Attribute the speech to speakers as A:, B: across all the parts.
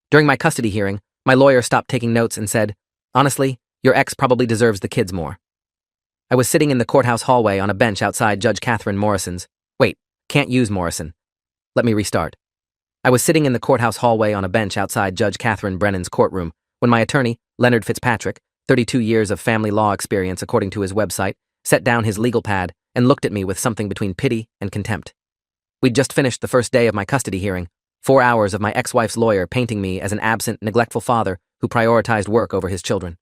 A: During my custody hearing, my lawyer stopped taking notes and said, "Honestly, your ex probably deserves the kids more." I was sitting in the courthouse hallway on a bench outside Judge Catherine Morrison's. Wait, can't use Morrison. Let me restart. I was sitting in the courthouse hallway on a bench outside Judge Catherine Brennan's courtroom when my attorney, Leonard Fitzpatrick, 32 years of family law experience according to his website, set down his legal pad and looked at me with something between pity and contempt. We'd just finished the first day of my custody hearing, 4 hours of my ex-wife's lawyer painting me as an absent, neglectful father who prioritized work over his children.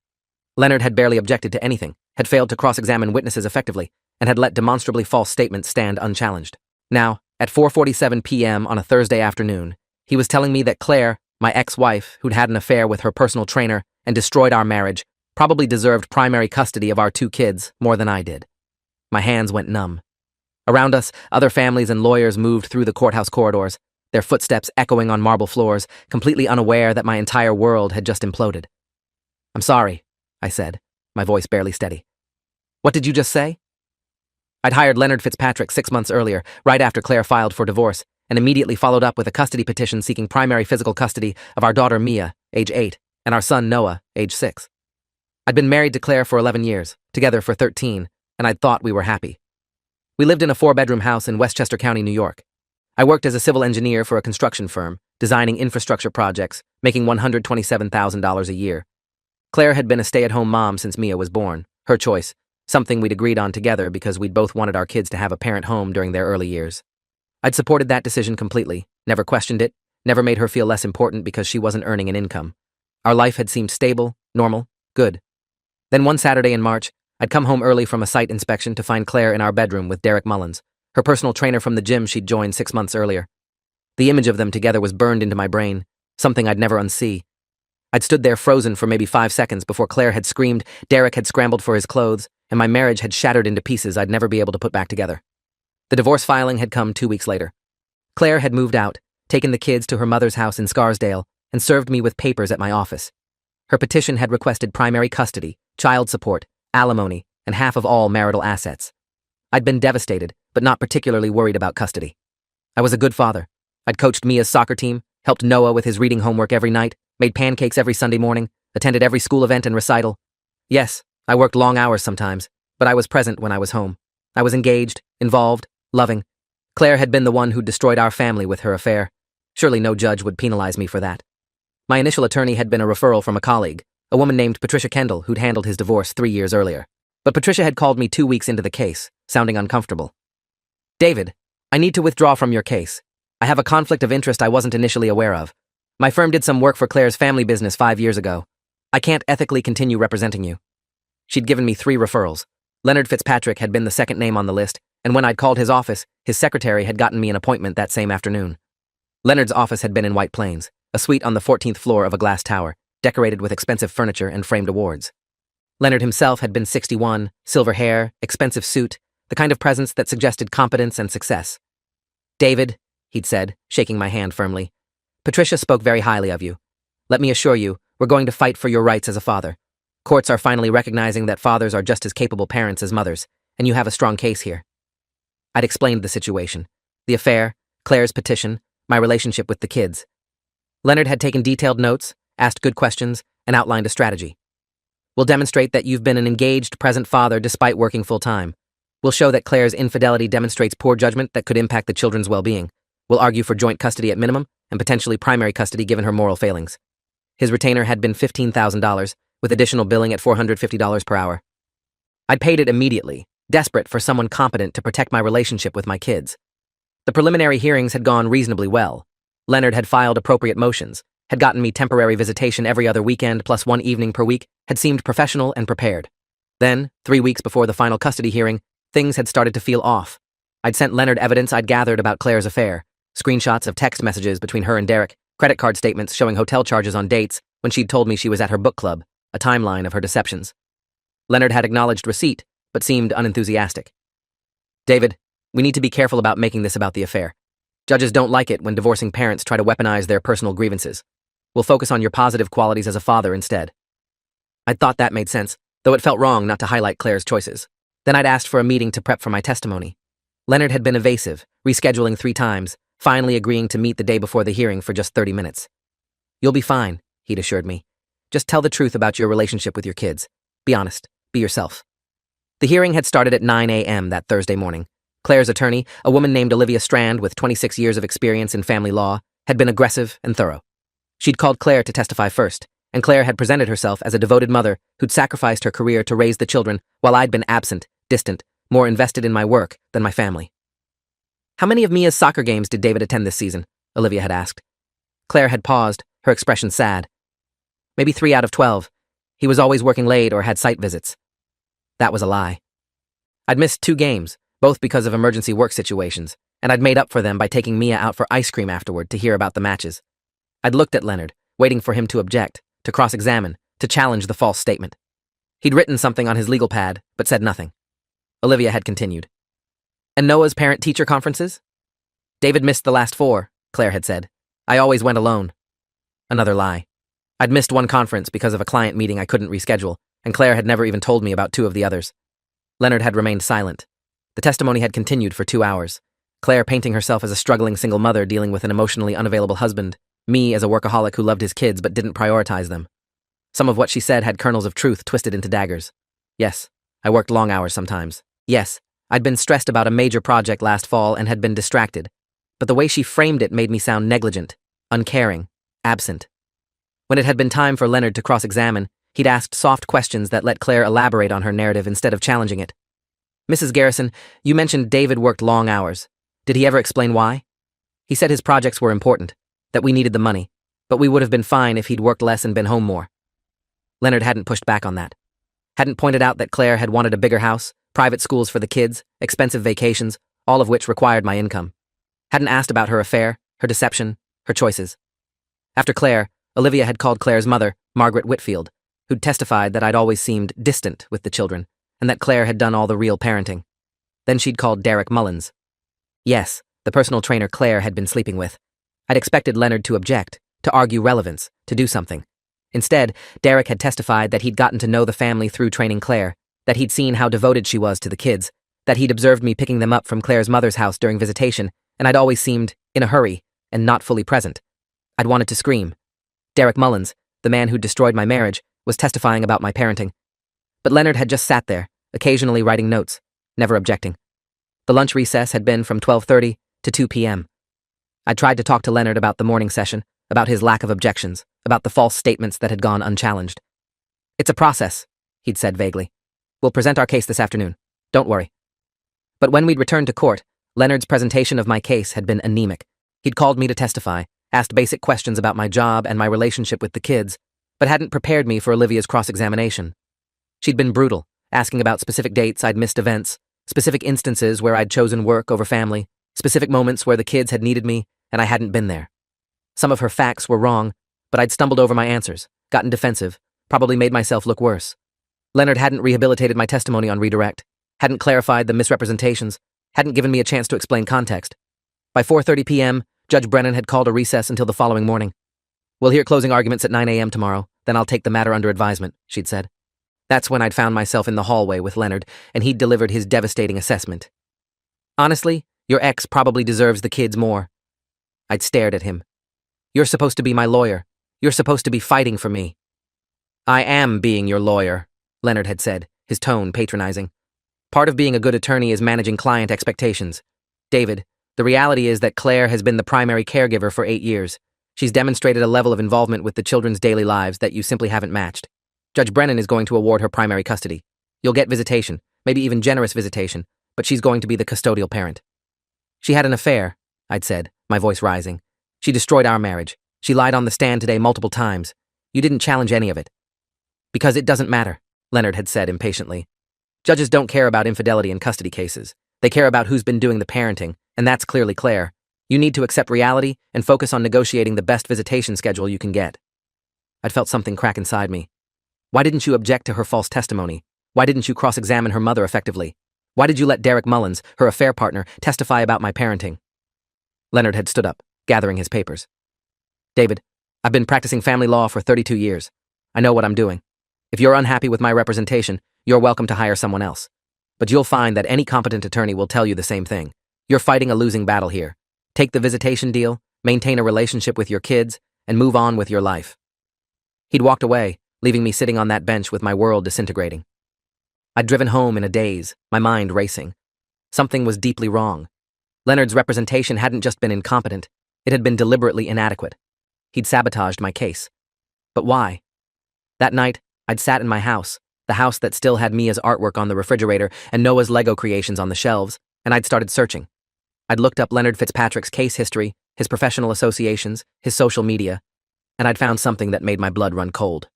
A: Leonard had barely objected to anything, had failed to cross-examine witnesses effectively, and had let demonstrably false statements stand unchallenged. Now, at 4:47 p.m. on a Thursday afternoon, he was telling me that Claire, my ex-wife, who'd had an affair with her personal trainer and destroyed our marriage, probably deserved primary custody of our 2 kids more than I did. My hands went numb. Around us, other families and lawyers moved through the courthouse corridors, their footsteps echoing on marble floors, completely unaware that my entire world had just imploded. "I'm sorry," I said, my voice barely steady. "What did you just say?" I'd hired Leonard Fitzpatrick 6 months earlier, right after Claire filed for divorce, and immediately followed up with a custody petition seeking primary physical custody of our daughter Mia, age 8, and our son Noah, age 6. I'd been married to Claire for 11 years, together for 13, and I'd thought we were happy. We lived in a 4-bedroom house in Westchester County, New York. I worked as a civil engineer for a construction firm, designing infrastructure projects, making $127,000 a year. Claire had been a stay-at-home mom since Mia was born, her choice, something we'd agreed on together because we'd both wanted our kids to have a parent home during their early years. I'd supported that decision completely, never questioned it, never made her feel less important because she wasn't earning an income. Our life had seemed stable, normal, good. Then one Saturday in March, I'd come home early from a site inspection to find Claire in our bedroom with Derek Mullins, her personal trainer from the gym she'd joined 6 months earlier. The image of them together was burned into my brain, something I'd never unsee. I'd stood there frozen for maybe 5 seconds before Claire had screamed, Derek had scrambled for his clothes, and my marriage had shattered into pieces I'd never be able to put back together. The divorce filing had come 2 weeks later. Claire had moved out, taken the kids to her mother's house in Scarsdale, and served me with papers at my office. Her petition had requested primary custody, child support, alimony, and half of all marital assets. I'd been devastated, but not particularly worried about custody. I was a good father. I'd coached Mia's soccer team, helped Noah with his reading homework every night, made pancakes every Sunday morning, attended every school event and recital. Yes, I worked long hours sometimes, but I was present when I was home. I was engaged, involved, loving. Claire had been the one who destroyed our family with her affair. Surely no judge would penalize me for that. My initial attorney had been a referral from a colleague, a woman named Patricia Kendall, who'd handled his divorce 3 years earlier. But Patricia had called me 2 weeks into the case, sounding uncomfortable. "David, I need to withdraw from your case. I have a conflict of interest I wasn't initially aware of. My firm did some work for Claire's family business 5 years ago. I can't ethically continue representing you." She'd given me 3 referrals. Leonard Fitzpatrick had been the second name on the list, and when I'd called his office, his secretary had gotten me an appointment that same afternoon. Leonard's office had been in White Plains, a suite on the 14th floor of a glass tower, decorated with expensive furniture and framed awards. Leonard himself had been 61, silver hair, expensive suit, the kind of presence that suggested competence and success. "David," he'd said, shaking my hand firmly, "Patricia spoke very highly of you. Let me assure you, we're going to fight for your rights as a father. Courts are finally recognizing that fathers are just as capable parents as mothers, and you have a strong case here." I'd explained the situation, the affair, Claire's petition, my relationship with the kids. Leonard had taken detailed notes, asked good questions, and outlined a strategy. "We'll demonstrate that you've been an engaged, present father despite working full-time. We'll show that Claire's infidelity demonstrates poor judgment that could impact the children's well-being. We'll argue for joint custody at minimum, and potentially primary custody given her moral failings." His retainer had been $15,000, with additional billing at $450 per hour. I'd paid it immediately, desperate for someone competent to protect my relationship with my kids. The preliminary hearings had gone reasonably well. Leonard had filed appropriate motions, had gotten me temporary visitation every other weekend plus 1 evening per week, had seemed professional and prepared. Then, 3 weeks before the final custody hearing, things had started to feel off. I'd sent Leonard evidence I'd gathered about Claire's affair, screenshots of text messages between her and Derek, credit card statements showing hotel charges on dates when she'd told me she was at her book club, a timeline of her deceptions. Leonard had acknowledged receipt, but seemed unenthusiastic. "David, we need to be careful about making this about the affair. Judges don't like it when divorcing parents try to weaponize their personal grievances. We'll focus on your positive qualities as a father instead." I'd thought that made sense, though it felt wrong not to highlight Claire's choices. Then I'd asked for a meeting to prep for my testimony. Leonard had been evasive, rescheduling 3 times, finally agreeing to meet the day before the hearing for just 30 minutes. You'll be fine, he'd assured me. Just tell the truth about your relationship with your kids. Be honest. Be yourself. The hearing had started at 9 a.m. that Thursday morning. Claire's attorney, a woman named Olivia Strand with 26 years of experience in family law, had been aggressive and thorough. She'd called Claire to testify first, and Claire had presented herself as a devoted mother who'd sacrificed her career to raise the children while I'd been absent, distant, more invested in my work than my family. How many of Mia's soccer games did David attend this season? Olivia had asked. Claire had paused, her expression sad. Maybe 3 out of 12. He was always working late or had site visits. That was a lie. I'd missed 2 games, both because of emergency work situations, and I'd made up for them by taking Mia out for ice cream afterward to hear about the matches. I'd looked at Leonard, waiting for him to object, to cross-examine, to challenge the false statement. He'd written something on his legal pad, but said nothing. Olivia had continued. And Noah's parent-teacher conferences? David missed the last 4, Claire had said. I always went alone. Another lie. I'd missed 1 conference because of a client meeting I couldn't reschedule, and Claire had never even told me about 2 of the others. Leonard had remained silent. The testimony had continued for 2 hours. Claire painting herself as a struggling single mother dealing with an emotionally unavailable husband, me as a workaholic who loved his kids but didn't prioritize them. Some of what she said had kernels of truth twisted into daggers. Yes, I worked long hours sometimes. Yes, I'd been stressed about a major project last fall and had been distracted. But the way she framed it made me sound negligent, uncaring, absent. When it had been time for Leonard to cross-examine, he'd asked soft questions that let Claire elaborate on her narrative instead of challenging it. Mrs. Garrison, you mentioned David worked long hours. Did he ever explain why? He said his projects were important, that we needed the money, but we would have been fine if he'd worked less and been home more. Leonard hadn't pushed back on that. Hadn't pointed out that Claire had wanted a bigger house, private schools for the kids, expensive vacations, all of which required my income. Hadn't asked about her affair, her deception, her choices. After Claire, Olivia had called Claire's mother, Margaret Whitfield, who'd testified that I'd always seemed distant with the children, and that Claire had done all the real parenting. Then she'd called Derek Mullins. Yes, the personal trainer Claire had been sleeping with. I'd expected Leonard to object, to argue relevance, to do something. Instead, Derek had testified that he'd gotten to know the family through training Claire, that he'd seen how devoted she was to the kids, that he'd observed me picking them up from Claire's mother's house during visitation, and I'd always seemed in a hurry and not fully present. I'd wanted to scream. Derek Mullins, the man who'd destroyed my marriage, was testifying about my parenting. But Leonard had just sat there, occasionally writing notes, never objecting. The lunch recess had been from 12:30 to 2 p.m. I tried to talk to Leonard about the morning session, about his lack of objections, about the false statements that had gone unchallenged. It's a process, he'd said vaguely. We'll present our case this afternoon. Don't worry. But when we'd returned to court, Leonard's presentation of my case had been anemic. He'd called me to testify, asked basic questions about my job and my relationship with the kids, but hadn't prepared me for Olivia's cross-examination. She'd been brutal, asking about specific dates I'd missed events, specific instances where I'd chosen work over family, specific moments where the kids had needed me and I hadn't been there. Some of her facts were wrong, but I'd stumbled over my answers, gotten defensive, probably made myself look worse. Leonard hadn't rehabilitated my testimony on redirect, hadn't clarified the misrepresentations, hadn't given me a chance to explain context. By 4:30 p.m., Judge Brennan had called a recess until the following morning. We'll hear closing arguments at 9 a.m. tomorrow, then I'll take the matter under advisement, she'd said. That's when I'd found myself in the hallway with Leonard, and he'd delivered his devastating assessment. Honestly, your ex probably deserves the kids more. I'd stared at him. You're supposed to be my lawyer. You're supposed to be fighting for me. I am being your lawyer, Leonard had said, his tone patronizing. Part of being a good attorney is managing client expectations. David, the reality is that Claire has been the primary caregiver for 8 years. She's demonstrated a level of involvement with the children's daily lives that you simply haven't matched. Judge Brennan is going to award her primary custody. You'll get visitation, maybe even generous visitation, but she's going to be the custodial parent. She had an affair, I'd said, my voice rising. She destroyed our marriage. She lied on the stand today multiple times. You didn't challenge any of it. Because it doesn't matter, Leonard had said impatiently. Judges don't care about infidelity in custody cases. They care about who's been doing the parenting, and that's clearly Claire. You need to accept reality and focus on negotiating the best visitation schedule you can get. I'd felt something crack inside me. Why didn't you object to her false testimony? Why didn't you cross-examine her mother effectively? Why did you let Derek Mullins, her affair partner, testify about my parenting? Leonard had stood up, gathering his papers. David, I've been practicing family law for 32 years. I know what I'm doing. If you're unhappy with my representation, you're welcome to hire someone else. But you'll find that any competent attorney will tell you the same thing. You're fighting a losing battle here. Take the visitation deal, maintain a relationship with your kids, and move on with your life. He'd walked away, leaving me sitting on that bench with my world disintegrating. I'd driven home in a daze, my mind racing. Something was deeply wrong. Leonard's representation hadn't just been incompetent, it had been deliberately inadequate. He'd sabotaged my case. But why? That night, I'd sat in my house, the house that still had Mia's artwork on the refrigerator and Noah's Lego creations on the shelves, and I'd started searching. I'd looked up Leonard Fitzpatrick's case history, his professional associations, his social media, and I'd found something that made my blood run cold.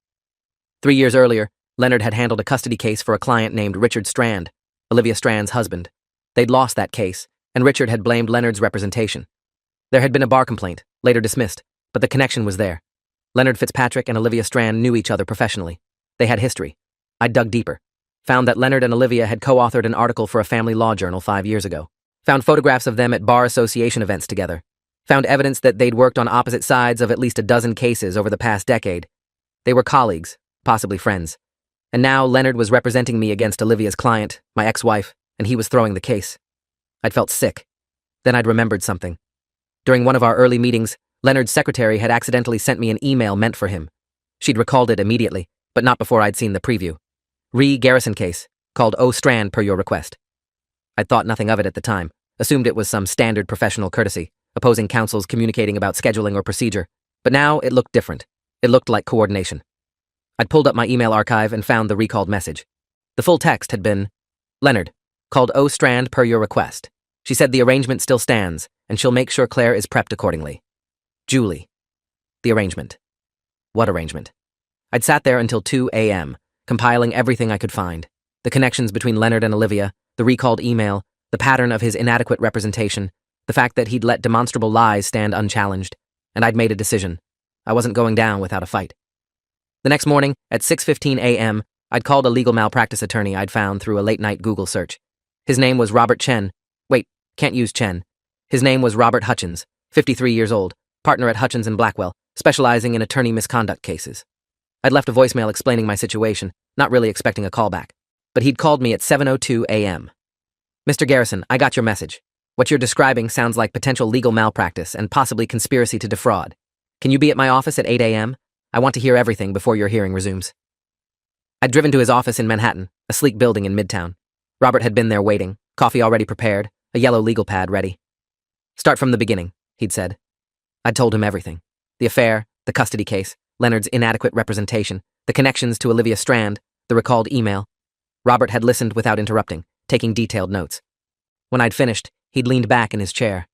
A: 3 years earlier, Leonard had handled a custody case for a client named Richard Strand, Olivia Strand's husband. They'd lost that case, and Richard had blamed Leonard's representation. There had been a bar complaint, later dismissed, but the connection was there. Leonard Fitzpatrick and Olivia Strand knew each other professionally. They had history. I dug deeper. Found that Leonard and Olivia had co-authored an article for a family law journal 5 years ago. Found photographs of them at bar association events together. Found evidence that they'd worked on opposite sides of at least a dozen cases over the past decade. They were colleagues, possibly friends. And now Leonard was representing me against Olivia's client, my ex-wife, and he was throwing the case. I'd felt sick. Then I'd remembered something. During one of our early meetings, Leonard's secretary had accidentally sent me an email meant for him. She'd recalled it immediately, but not before I'd seen the preview. Garrison case, called O. Strand per your request. I'd thought nothing of it at the time, assumed it was some standard professional courtesy, opposing counsels communicating about scheduling or procedure, but now it looked different. It looked like coordination. I'd pulled up my email archive and found the recalled message. The full text had been, Leonard, called O. Strand per your request. She said the arrangement still stands, and she'll make sure Claire is prepped accordingly. Julie. The arrangement. What arrangement? I'd sat there until 2 a.m., compiling everything I could find. The connections between Leonard and Olivia, the recalled email, the pattern of his inadequate representation, the fact that he'd let demonstrable lies stand unchallenged, and I'd made a decision. I wasn't going down without a fight. The next morning, at 6:15 a.m., I'd called a legal malpractice attorney I'd found through a late-night Google search. His name was Robert Chen. Wait, can't use Chen. His name was Robert Hutchins, 53 years old, partner at Hutchins & Blackwell, specializing in attorney misconduct cases. I'd left a voicemail explaining my situation, not really expecting a callback. But he'd called me at 7:02 a.m. Mr. Garrison, I got your message. What you're describing sounds like potential legal malpractice and possibly conspiracy to defraud. Can you be at my office at 8 a.m.? I want to hear everything before your hearing resumes. I'd driven to his office in Manhattan, a sleek building in Midtown. Robert had been there waiting, coffee already prepared, a yellow legal pad ready. Start from the beginning, he'd said. I'd told him everything. The affair, the custody case, Leonard's inadequate representation, the connections to Olivia Strand, the recalled email. Robert had listened without interrupting, taking detailed notes. When I'd finished, he'd leaned back in his chair.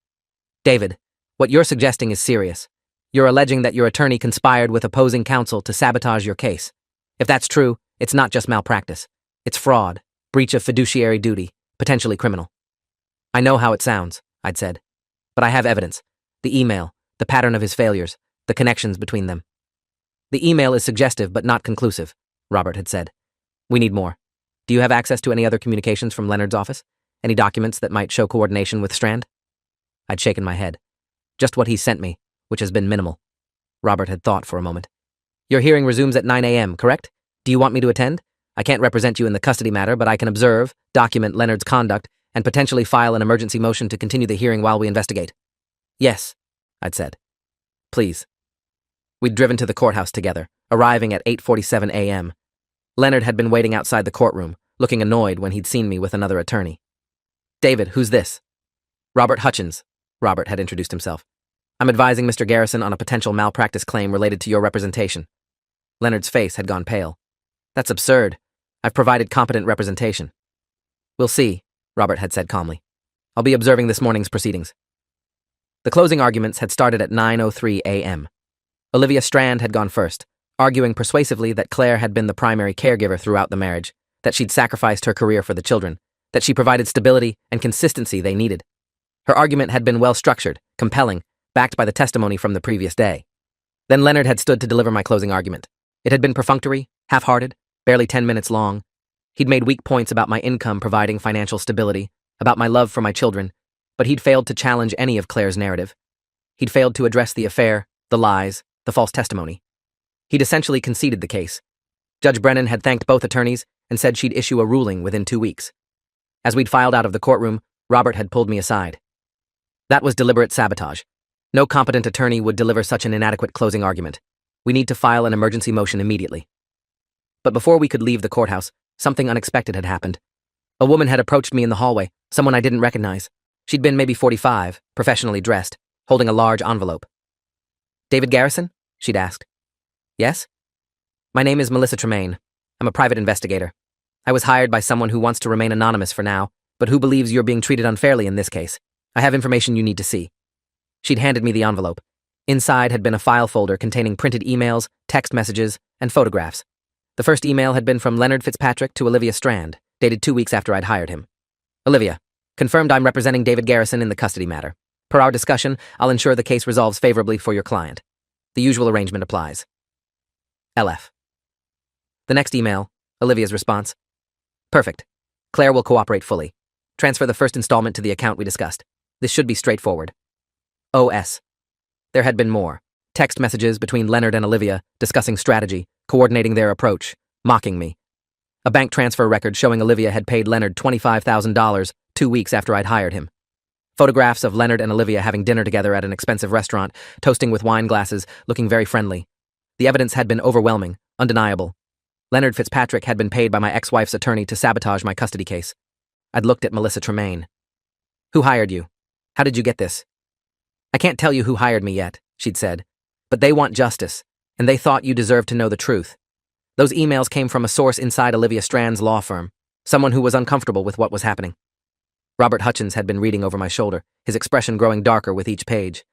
A: David, what you're suggesting is serious. You're alleging that your attorney conspired with opposing counsel to sabotage your case. If that's true, it's not just malpractice. It's fraud, breach of fiduciary duty, potentially criminal. I know how it sounds, I'd said. But I have evidence. The email, the pattern of his failures, the connections between them. The email is suggestive but not conclusive, Robert had said. We need more. Do you have access to any other communications from Leonard's office? Any documents that might show coordination with Strand? I'd shaken my head. Just what he sent me, which has been minimal. Robert had thought for a moment. Your hearing resumes at 9 a.m., correct? Do you want me to attend? I can't represent you in the custody matter, but I can observe, document Leonard's conduct, and potentially file an emergency motion to continue the hearing while we investigate. Yes, I'd said. Please. We'd driven to the courthouse together, arriving at 8:47 a.m. Leonard had been waiting outside the courtroom, looking annoyed when he'd seen me with another attorney. David, who's this? Robert Hutchins, Robert had introduced himself. I'm advising Mr. Garrison on a potential malpractice claim related to your representation. Leonard's face had gone pale. That's absurd. I've provided competent representation. We'll see, Robert had said calmly. I'll be observing this morning's proceedings. The closing arguments had started at 9:03 a.m. Olivia Strand had gone first, arguing persuasively that Claire had been the primary caregiver throughout the marriage, that she'd sacrificed her career for the children, that she provided stability and consistency they needed. Her argument had been well-structured, compelling, backed by the testimony from the previous day. Then Leonard had stood to deliver my closing argument. It had been perfunctory, half-hearted, barely 10 minutes long. He'd made weak points about my income providing financial stability, about my love for my children, but he'd failed to challenge any of Claire's narrative. He'd failed to address the affair, the lies, the false testimony. He'd essentially conceded the case. Judge Brennan had thanked both attorneys and said she'd issue a ruling within 2 weeks. As we'd filed out of the courtroom, Robert had pulled me aside. That was deliberate sabotage. No competent attorney would deliver such an inadequate closing argument. We need to file an emergency motion immediately. But before we could leave the courthouse, something unexpected had happened. A woman had approached me in the hallway, someone I didn't recognize. She'd been maybe 45, professionally dressed, holding a large envelope. "David Garrison?" she'd asked. "Yes?" "My name is Melissa Tremaine. I'm a private investigator. I was hired by someone who wants to remain anonymous for now, but who believes you're being treated unfairly in this case. I have information you need to see." She'd handed me the envelope. Inside had been a file folder containing printed emails, text messages, and photographs. The first email had been from Leonard Fitzpatrick to Olivia Strand, dated 2 weeks after I'd hired him. "Olivia, confirmed I'm representing David Garrison in the custody matter. Per our discussion, I'll ensure the case resolves favorably for your client. The usual arrangement applies. LF." The next email, Olivia's response. "Perfect. Claire will cooperate fully. Transfer the first installment to the account we discussed. This should be straightforward. OS." There had been more. Text messages between Leonard and Olivia, discussing strategy, coordinating their approach, mocking me. A bank transfer record showing Olivia had paid Leonard $25,000 2 weeks after I'd hired him. Photographs of Leonard and Olivia having dinner together at an expensive restaurant, toasting with wine glasses, looking very friendly. The evidence had been overwhelming, undeniable. Leonard Fitzpatrick had been paid by my ex-wife's attorney to sabotage my custody case. I'd looked at Melissa Tremaine. "Who hired you? How did you get this?" "I can't tell you who hired me yet," she'd said. "But they want justice, and they thought you deserved to know the truth. Those emails came from a source inside Olivia Strand's law firm, someone who was uncomfortable with what was happening." Robert Hutchins had been reading over my shoulder, his expression growing darker with each page.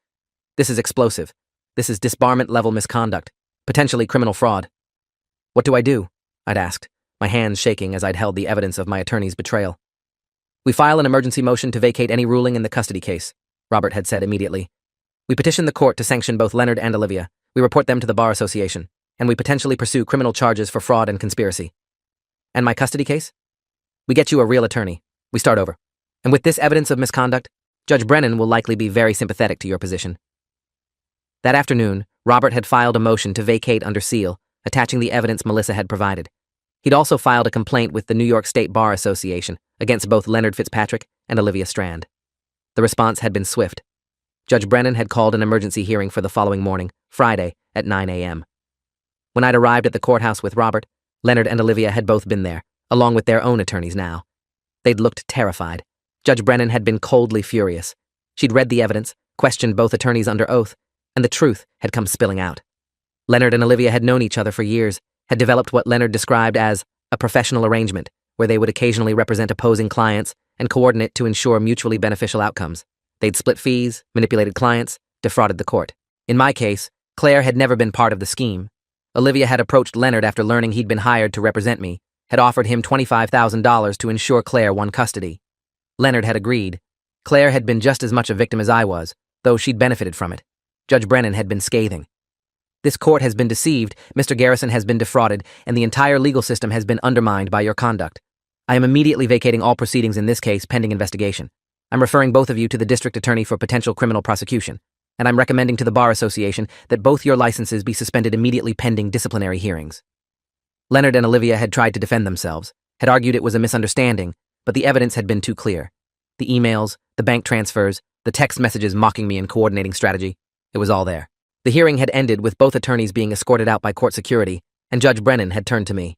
A: "This is explosive. This is disbarment-level misconduct, potentially criminal fraud." "What do I do?" I'd asked, my hands shaking as I'd held the evidence of my attorney's betrayal. "We file an emergency motion to vacate any ruling in the custody case," Robert had said immediately. "We petition the court to sanction both Leonard and Olivia. We report them to the Bar Association, and we potentially pursue criminal charges for fraud and conspiracy." "And my custody case?" "We get you a real attorney. We start over. And with this evidence of misconduct, Judge Brennan will likely be very sympathetic to your position." That afternoon, Robert had filed a motion to vacate under seal, attaching the evidence Melissa had provided. He'd also filed a complaint with the New York State Bar Association against both Leonard Fitzpatrick and Olivia Strand. The response had been swift. Judge Brennan had called an emergency hearing for the following morning, Friday, at 9 a.m. When I'd arrived at the courthouse with Robert, Leonard and Olivia had both been there, along with their own attorneys now. They'd looked terrified. Judge Brennan had been coldly furious. She'd read the evidence, questioned both attorneys under oath, and the truth had come spilling out. Leonard and Olivia had known each other for years, had developed what Leonard described as a professional arrangement, where they would occasionally represent opposing clients and coordinate to ensure mutually beneficial outcomes. They'd split fees, manipulated clients, defrauded the court. In my case, Claire had never been part of the scheme. Olivia had approached Leonard after learning he'd been hired to represent me, had offered him $25,000 to ensure Claire won custody. Leonard had agreed. Claire had been just as much a victim as I was, though she'd benefited from it. Judge Brennan had been scathing. "This court has been deceived, Mr. Garrison has been defrauded, and the entire legal system has been undermined by your conduct. I am immediately vacating all proceedings in this case pending investigation. I'm referring both of you to the district attorney for potential criminal prosecution, and I'm recommending to the Bar Association that both your licenses be suspended immediately pending disciplinary hearings." Leonard and Olivia had tried to defend themselves, had argued it was a misunderstanding, but the evidence had been too clear. The emails, the bank transfers, the text messages mocking me and coordinating strategy, it was all there. The hearing had ended with both attorneys being escorted out by court security, and Judge Brennan had turned to me.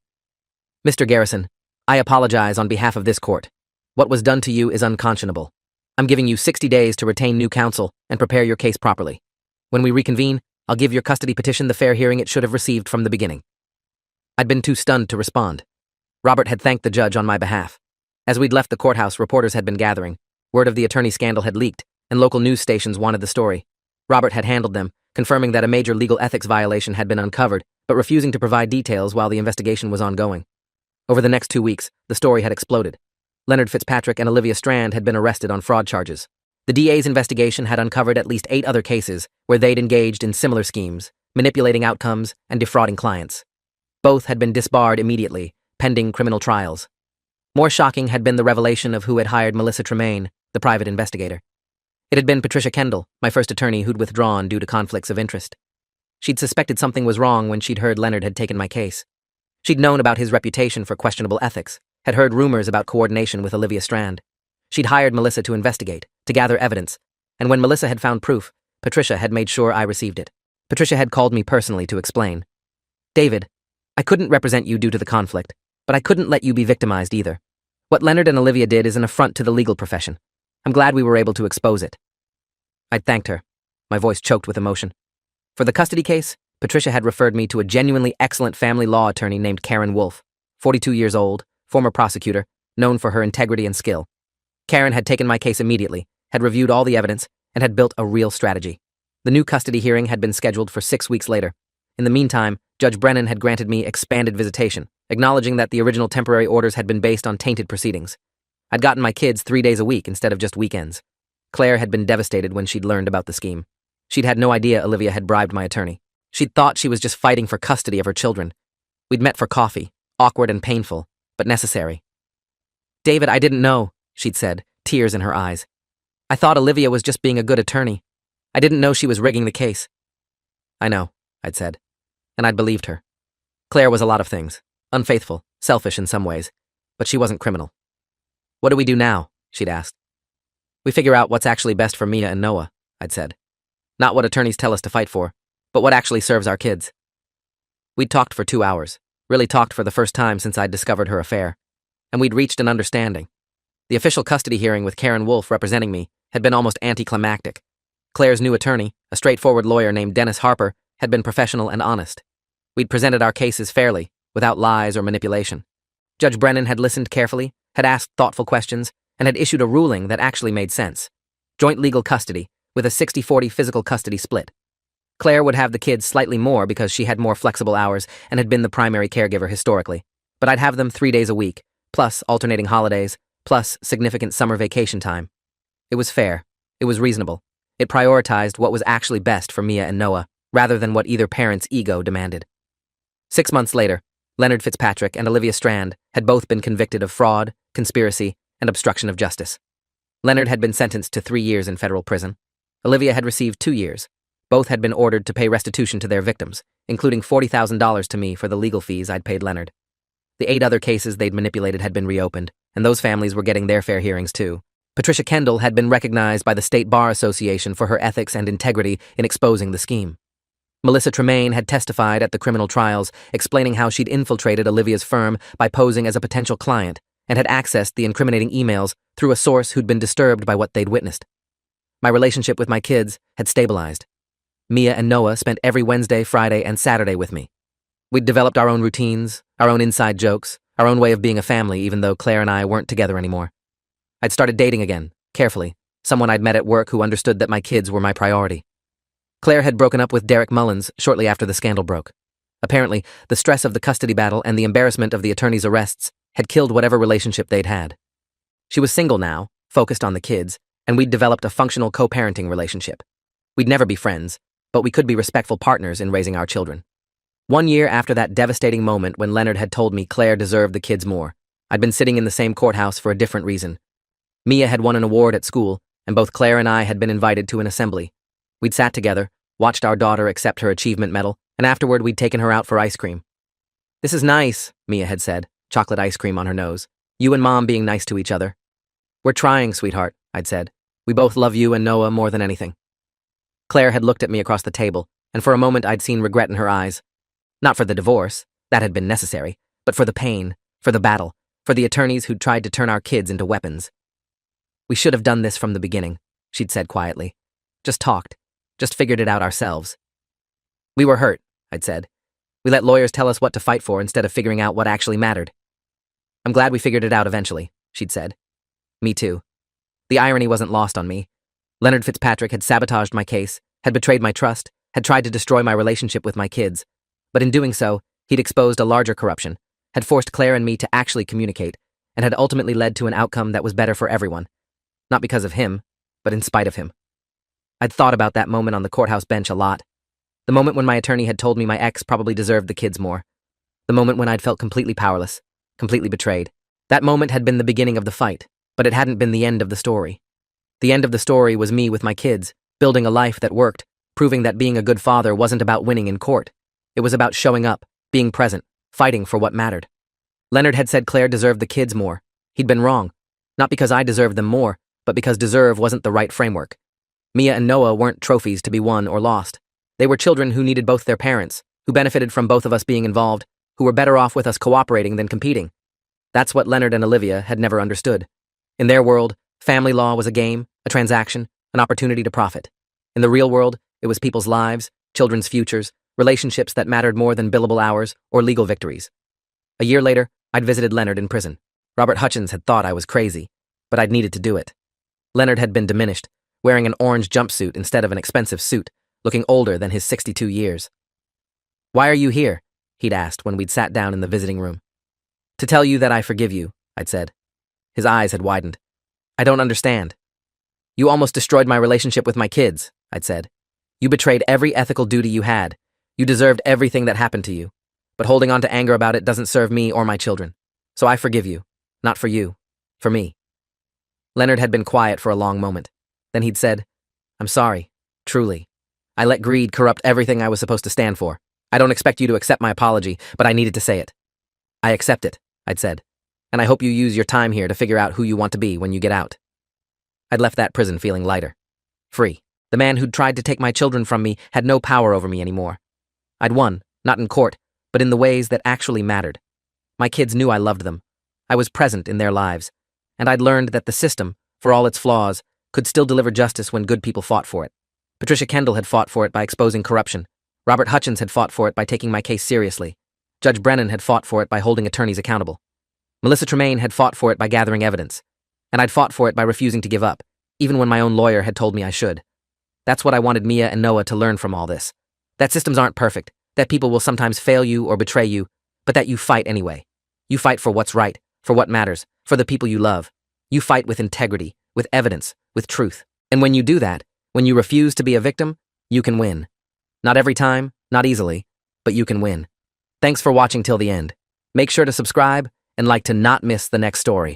A: "Mr. Garrison, I apologize on behalf of this court. What was done to you is unconscionable. I'm giving you 60 days to retain new counsel and prepare your case properly. When we reconvene, I'll give your custody petition the fair hearing it should have received from the beginning." I'd been too stunned to respond. Robert had thanked the judge on my behalf. As we'd left the courthouse, reporters had been gathering. Word of the attorney scandal had leaked, and local news stations wanted the story. Robert had handled them, confirming that a major legal ethics violation had been uncovered, but refusing to provide details while the investigation was ongoing. Over the next 2 weeks, the story had exploded. Leonard Fitzpatrick and Olivia Strand had been arrested on fraud charges. The DA's investigation had uncovered at least 8 other cases where they'd engaged in similar schemes, manipulating outcomes and defrauding clients. Both had been disbarred immediately, pending criminal trials. More shocking had been the revelation of who had hired Melissa Tremaine, the private investigator. It had been Patricia Kendall, my first attorney who'd withdrawn due to conflicts of interest. She'd suspected something was wrong when she'd heard Leonard had taken my case. She'd known about his reputation for questionable ethics, had heard rumors about coordination with Olivia Strand. She'd hired Melissa to investigate, to gather evidence, and when Melissa had found proof, Patricia had made sure I received it. Patricia had called me personally to explain. David, I couldn't represent you due to the conflict, but I couldn't let you be victimized either. What Leonard and Olivia did is an affront to the legal profession. I'm glad we were able to expose it. I thanked her, my voice choked with emotion. For the custody case, Patricia had referred me to a genuinely excellent family law attorney named Karen Wolf, 42 years old, former prosecutor, known for her integrity and skill. Karen had taken my case immediately, had reviewed all the evidence, and had built a real strategy. The new custody hearing had been scheduled for 6 weeks later. In the meantime, Judge Brennan had granted me expanded visitation, acknowledging that the original temporary orders had been based on tainted proceedings. I'd gotten my kids 3 days a week instead of just weekends. Claire had been devastated when she'd learned about the scheme. She'd had no idea Olivia had bribed my attorney. She'd thought she was just fighting for custody of her children. We'd met for coffee, awkward and painful, but necessary. David, I didn't know, she'd said, tears in her eyes. I thought Olivia was just being a good attorney. I didn't know she was rigging the case. I know, I'd said, and I'd believed her. Claire was a lot of things, unfaithful, selfish in some ways, but she wasn't criminal. What do we do now? She'd asked. We figure out what's actually best for Mia and Noah, I'd said. Not what attorneys tell us to fight for, but what actually serves our kids. We'd talked for 2 hours, really talked for the first time since I'd discovered her affair, and we'd reached an understanding. The official custody hearing with Karen Wolf representing me had been almost anticlimactic. Claire's new attorney, a straightforward lawyer named Dennis Harper, had been professional and honest. We'd presented our cases fairly, without lies or manipulation. Judge Brennan had listened carefully, had asked thoughtful questions, and had issued a ruling that actually made sense. Joint legal custody, with a 60-40 physical custody split. Claire would have the kids slightly more because she had more flexible hours and had been the primary caregiver historically, but I'd have them 3 days a week, plus alternating holidays, plus significant summer vacation time. It was fair. It was reasonable. It prioritized what was actually best for Mia and Noah, rather than what either parent's ego demanded. 6 months later, Leonard Fitzpatrick and Olivia Strand had both been convicted of fraud, conspiracy, and obstruction of justice. Leonard had been sentenced to 3 years in federal prison. Olivia had received 2 years. Both had been ordered to pay restitution to their victims, including $40,000 to me for the legal fees I'd paid Leonard. The 8 other cases they'd manipulated had been reopened, and those families were getting their fair hearings too. Patricia Kendall had been recognized by the State Bar Association for her ethics and integrity in exposing the scheme. Melissa Tremaine had testified at the criminal trials, explaining how she'd infiltrated Olivia's firm by posing as a potential client and had accessed the incriminating emails through a source who'd been disturbed by what they'd witnessed. My relationship with my kids had stabilized. Mia and Noah spent every Wednesday, Friday, and Saturday with me. We'd developed our own routines, our own inside jokes, our own way of being a family, even though Claire and I weren't together anymore. I'd started dating again, carefully, someone I'd met at work who understood that my kids were my priority. Claire had broken up with Derek Mullins shortly after the scandal broke. Apparently, the stress of the custody battle and the embarrassment of the attorney's arrests had killed whatever relationship they'd had. She was single now, focused on the kids, and we'd developed a functional co-parenting relationship. We'd never be friends, but we could be respectful partners in raising our children. 1 year after that devastating moment when Leonard had told me Claire deserved the kids more, I'd been sitting in the same courthouse for a different reason. Mia had won an award at school, and both Claire and I had been invited to an assembly. We'd sat together, watched our daughter accept her achievement medal, and afterward we'd taken her out for ice cream. "This is nice," Mia had said, chocolate ice cream on her nose. "You and Mom being nice to each other." "We're trying, sweetheart," I'd said. "We both love you and Noah more than anything." Claire had looked at me across the table, and for a moment I'd seen regret in her eyes. Not for the divorce, that had been necessary, but for the pain, for the battle, for the attorneys who'd tried to turn our kids into weapons. "We should have done this from the beginning," she'd said quietly. "Just talked. Just figured it out ourselves." "We were hurt," I'd said. "We let lawyers tell us what to fight for instead of figuring out what actually mattered." "I'm glad we figured it out eventually," she'd said. Me too. The irony wasn't lost on me. Leonard Fitzpatrick had sabotaged my case, had betrayed my trust, had tried to destroy my relationship with my kids. But in doing so, he'd exposed a larger corruption, had forced Claire and me to actually communicate, and had ultimately led to an outcome that was better for everyone. Not because of him, but in spite of him. I'd thought about that moment on the courthouse bench a lot. The moment when my attorney had told me my ex probably deserved the kids more. The moment when I'd felt completely powerless, completely betrayed. That moment had been the beginning of the fight, but it hadn't been the end of the story. The end of the story was me with my kids, building a life that worked, proving that being a good father wasn't about winning in court. It was about showing up, being present, fighting for what mattered. Leonard had said Claire deserved the kids more. He'd been wrong. Not because I deserved them more, but because deserve wasn't the right framework. Mia and Noah weren't trophies to be won or lost. They were children who needed both their parents, who benefited from both of us being involved, who were better off with us cooperating than competing. That's what Leonard and Olivia had never understood. In their world, family law was a game, a transaction, an opportunity to profit. In the real world, it was people's lives, children's futures, relationships that mattered more than billable hours or legal victories. A year later, I'd visited Leonard in prison. Robert Hutchins had thought I was crazy, but I'd needed to do it. Leonard had been diminished, wearing an orange jumpsuit instead of an expensive suit, looking older than his 62 years. "Why are you here?" he'd asked when we'd sat down in the visiting room. "To tell you that I forgive you," I'd said. His eyes had widened. "I don't understand." "You almost destroyed my relationship with my kids," I'd said. "You betrayed every ethical duty you had. You deserved everything that happened to you. But holding on to anger about it doesn't serve me or my children. So I forgive you. Not for you. For me." Leonard had been quiet for a long moment. Then he'd said, "I'm sorry. Truly. I let greed corrupt everything I was supposed to stand for. I don't expect you to accept my apology, but I needed to say it." "I accept it," I'd said. "And I hope you use your time here to figure out who you want to be when you get out." I'd left that prison feeling lighter. Free. The man who'd tried to take my children from me had no power over me anymore. I'd won, not in court, but in the ways that actually mattered. My kids knew I loved them. I was present in their lives. And I'd learned that the system, for all its flaws, could still deliver justice when good people fought for it. Patricia Kendall had fought for it by exposing corruption. Robert Hutchins had fought for it by taking my case seriously. Judge Brennan had fought for it by holding attorneys accountable. Melissa Tremaine had fought for it by gathering evidence. And I'd fought for it by refusing to give up, even when my own lawyer had told me I should. That's what I wanted Mia and Noah to learn from all this. That systems aren't perfect, that people will sometimes fail you or betray you, but that you fight anyway. You fight for what's right, for what matters, for the people you love. You fight with integrity, with evidence, with truth. And when you do that, when you refuse to be a victim, you can win. Not every time, not easily, but you can win. Thanks for watching till the end. Make sure to subscribe and like to not miss the next story.